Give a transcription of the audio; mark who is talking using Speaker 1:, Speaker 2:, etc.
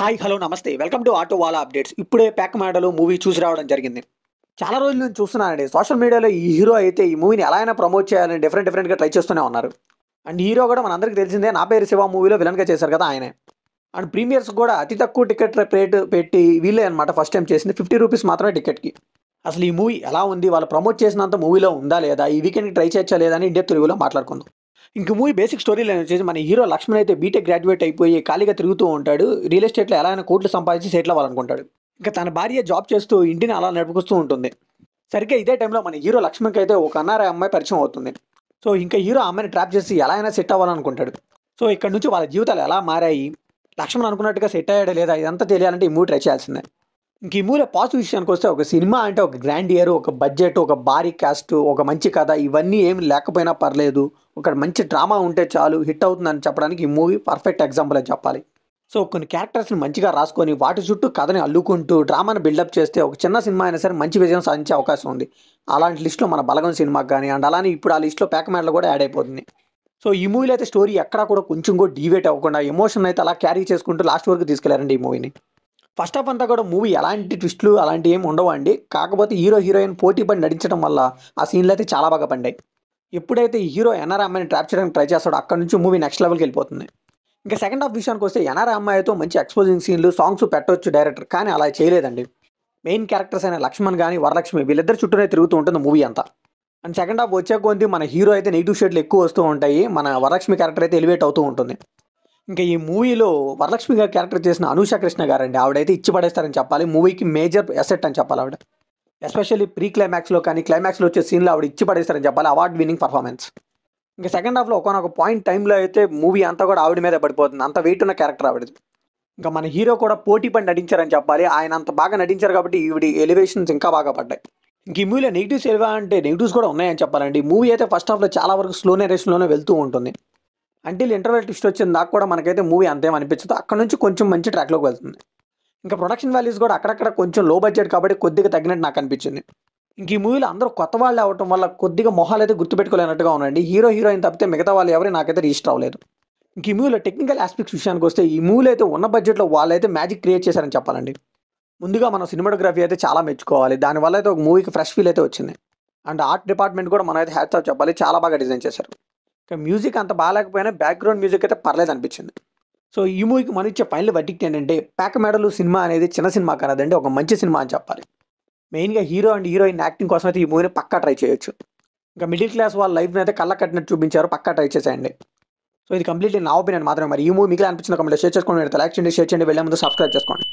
Speaker 1: Hi hello namaste welcome to auto వాలా updates. ఇప్పుడే ప్యాక్ మాటలు మూవీ చూసి రావడం జరిగింది. చాలా రోజుల నుంచి చూస్తున్నానండి సోషల్ మీడియాలో ఈ హీరో అయితే ఈ మూవీని ఎలా అయినా ప్రమోట్ చేయాలని డిఫరెంట్గా ట్రై చేస్తూనే ఉన్నారు. అండ్ హీరో కూడా మనందరికీ తెలిసిందే, నా పేరు శివ మూవీలో విలన్గా చేశారు కదా ఆయనే. అండ్ ప్రీమియర్స్ కూడా అతి తక్కువ టికెట్ రేట్ పెట్టి వీళ్ళే అనమాట ఫస్ట్ టైం చేసింది. 50 రూపీస్ మాత్రమే టికెట్కి. అసలు ఈ మూవీ ఎలా ఉంది, వాళ్ళు ప్రమోట్ చేసినంత మూవీలో ఉందా లేదా, ఈ వీకెండ్కి ట్రై చేయొచ్చా లేదా అని ఇండియా తెలుగులో మాట్లాడుకుందాం. ఇంక మూవీ బేసిక్ స్టోరీ లైన్ వచ్చేసి మన హీరో లక్ష్మణ్ అయితే బీటెక్ గ్రాడ్యుయేట్ అయిపోయి ఖాళీగా తిరుగుతూ ఉంటాడు. రియల్ ఎస్టేట్లో ఎలా అయినా కోట్లు సంపాదించి సెటిల్ అవ్వాలనుకుంటాడు. ఇంకా తన భార్య జాబ్ చేస్తూ ఇంటిని అలా నడుపుకొస్తూ ఉంటుంది. సరిగ్గా ఇదే టైంలో మన హీరో లక్ష్మణ్కి అయితే ఒక అన్నారా అమ్మాయి పరిచయం అవుతుంది. సో ఇంకా హీరో ఆ అమ్మాయిని ట్రాప్ చేసి ఎలా అయినా సెట్ అవ్వాలనుకుంటాడు. సో ఇక్కడ నుంచి వాళ్ళ జీవితాలు ఎలా మారాయి, లక్ష్మణ్ అనుకున్నట్టుగా సెట్ అయ్యాడా లేదా, ఇదంతా తెలియాలంటే ఈ మూవీ ట్రై చేయాల్సిందే. ఇంక ఈ మూవీలో పాజిటివ్ విషయానికి వస్తే ఒక సినిమా అంటే ఒక గ్రాండ్ ఇయర్, ఒక బడ్జెట్, ఒక భారీ కాస్ట్, ఒక మంచి కథ ఇవన్నీ ఏమి లేకపోయినా పర్లేదు. ఒక మంచి డ్రామా ఉంటే చాలు హిట్ అవుతుందని చెప్పడానికి ఈ మూవీ పర్ఫెక్ట్ ఎగ్జాంపుల్ అని చెప్పాలి. సో కొన్ని క్యారెక్టర్స్ని మంచిగా రాసుకొని వాటి చుట్టూ కథని అల్లుకుంటూ డ్రామాని బిల్డప్ చేస్తే ఒక చిన్న సినిమా అయినా సరే మంచి విజయం సాధించే అవకాశం ఉంది. అలాంటి లిస్టులో మన బలగం సినిమాకి కానీ, అండ్ అలానే ఇప్పుడు ఆ లిస్టులో ప్యాక్మ్యాన్లో కూడా యాడ్ అయిపోతుంది. సో ఈ మూవీలో అయితే స్టోరీ ఎక్కడా కూడా కొంచెం కూడా డీవేట్ అవ్వకుండా ఎమోషన్ అయితే అలా క్యారీ చేసుకుంటూ లాస్ట్ వరకు తీసుకెళ్లారండి ఈ మూవీని. ఫస్ట్ హాఫ్ అంతా కూడా మూవీ ఎలాంటి ట్విస్టులు అలాంటివి ఏమి ఉండవండి. కాకపోతే హీరో హీరోయిన్ పోటీ పడి నటించడం వల్ల ఆ సీన్లు అయితే చాలా బాగా పండాయి. ఎప్పుడైతే ఈ హీరో ఎన్ఆర్ అమ్మాయిని ట్రాప్ చేయడానికి ట్రై చేస్తాడో అక్కడ నుంచి మూవీ నెక్స్ట్ లెవెల్కి వెళ్ళిపోతుంది. ఇంకా సెకండ్ హాఫ్ విషయానికి వస్తే ఎన్ఆర్ అమ్మాయితో మంచి ఎక్స్పోజింగ్ సీన్లు, సాంగ్స్ పెట్టవచ్చు డైరెక్టర్, కానీ అలా చేయలేదండి. మెయిన్ క్యారెక్టర్స్ అయిన లక్ష్మణ్ కానీ వరలక్ష్మి వీళ్ళిద్దరు చుట్టూనే తిరుగుతూ ఉంటుంది మూవీ అంతా. అండ్ సెకండ్ హాఫ్ వచ్చే కొద్ది మన హీరో అయితే నెగిటివ్ షేడ్లు ఎక్కువ వస్తూ ఉంటాయి, మన వరలక్ష్మి క్యారెక్టర్ అయితే ఎలివేట్ అవుతూ ఉంటుంది. ఇంకా ఈ మూవీలో వరలక్ష్మి గారి క్యారెక్టర్ చేసిన అనూష కృష్ణ గారండి, ఆవిడైతే ఇచ్చి పడేస్తారని చెప్పాలి. మూవీకి మేజర్ అసెట్ అని చెప్పాలి ఆవిడ. ఎస్పెషల్లీ ప్రీ క్లైమాక్స్లో కానీ క్లైమాక్స్లో వచ్చే సీన్లో ఆవిడ ఇచ్చి పడేస్తారని చెప్పాలి. Award winning performance. ఇంకా సెకండ్ హాఫ్లో ఒకనొక పాయింట్ టైంలో అయితే మూవీ అంతా కూడా ఆవిడ మీద పడిపోతుంది, అంత వెయిట్ ఉన్న క్యారెక్టర్ ఆవిడది. ఇంకా మన హీరో కూడా పోటీ పడి నటించారని చెప్పాలి. ఆయన అంత బాగా నటించారు కాబట్టి ఈవిడ ఎలివేషన్స్ ఇంకా బాగా పడ్డాయి. ఇంక ఈ మూవీలో నెగిటివ్స్ ఏవా అంటే నెగిటివ్స్ కూడా ఉన్నాయని చెప్పాలండి. మూవీ అయితే ఫస్ట్ హాఫ్లో చాలా వరకు స్లో నేరేషన్లోనే వెళ్తూ ఉంటుంది. అంటిల్ ఇంటర్వెల్ ట్విస్ట్ వచ్చింది దాకా కూడా మనకైతే మూవీ అంతేం అనిపించదు. అక్కడ నుంచి కొంచెం మంచి ట్రాక్లోకి వెళ్తుంది. ఇంకా ప్రొడక్షన్ వాల్యూస్ కూడా అక్కడక్కడ కొంచెం లో బడ్జెట్ కాబట్టి కొద్దిగా తగ్గినట్టు నాకు అనిపించింది. ఇంక ఈ మూవీలో అందరూ కొత్త వాళ్ళు అవ్వటం వల్ల కొద్దిగా మొహాలు అయితే గుర్తుపెట్టుకోలేనట్టుగా ఉండండి. హీరో హీరోయిన్ తప్పితే మిగతా వాళ్ళు ఎవరు నాకైతే రిజిస్టర్ అవ్వలేదు. ఇంక ఈ మూవీలో టెక్నికల్ ఆస్పెక్ట్స్ విషయానికి వస్తే ఈ మూవీలో అయితే ఉన్న బడ్జెట్లో వాళ్ళైతే మ్యాజిక్ క్రియేట్ చేశారని చెప్పాలండి. ముందుగా మనం సినిమాటోగ్రఫీ అయితే చాలా మెచ్చుకోవాలి. దానివల్ల అయితే ఒక మూవీకి ఫ్రెష్ ఫీల్ అయితే వచ్చింది. అండ్ ఆర్ట్ డిపార్ట్మెంట్ కూడా మనం అయితే హ్యాట్స్ ఆఫ్ చెప్పాలి, చాలా బాగా డిజైన్ చేశారు. ఇంకా మ్యూజిక్ అంత బాగాలేకపోయినా బ్యాక్గ్రౌండ్ మ్యూజిక్ అయితే పర్లేదు అనిపించింది. సో ఈ మూవీకి మనం ఇచ్చే ఫైనల్ వర్డిక్ట్ ఏంటంటే, ప్యాక్ మెడలు సినిమా అనేది చిన్న సినిమా కాదండి, ఒక మంచి సినిమా అని చెప్పాలి. మెయిన్గా హీరో అండ్ హీరోయిన్ యాక్టింగ్ కోసం అయితే ఈ మూవీని పక్కా ట్రై చేయొచ్చు. ఇంకా మిడిల్ క్లాస్ వాళ్ళ లైఫ్ని అయితే కళ్ళ కట్టినట్టు చూపించారు, పక్కా ట్రై చేసేయండి. సో ఇది కంప్లీట్లీ నా ఒపీనియన్ మాత్రమే. మరి ఈ మూవీ మీకు అనిపించిన కమెంట్లో షేర్ చేసుకోండి, లైక్ చేయండి, షేర్ చేయండి, వెళ్ళే ముందు సబ్స్క్రైబ్ చేసుకోండి.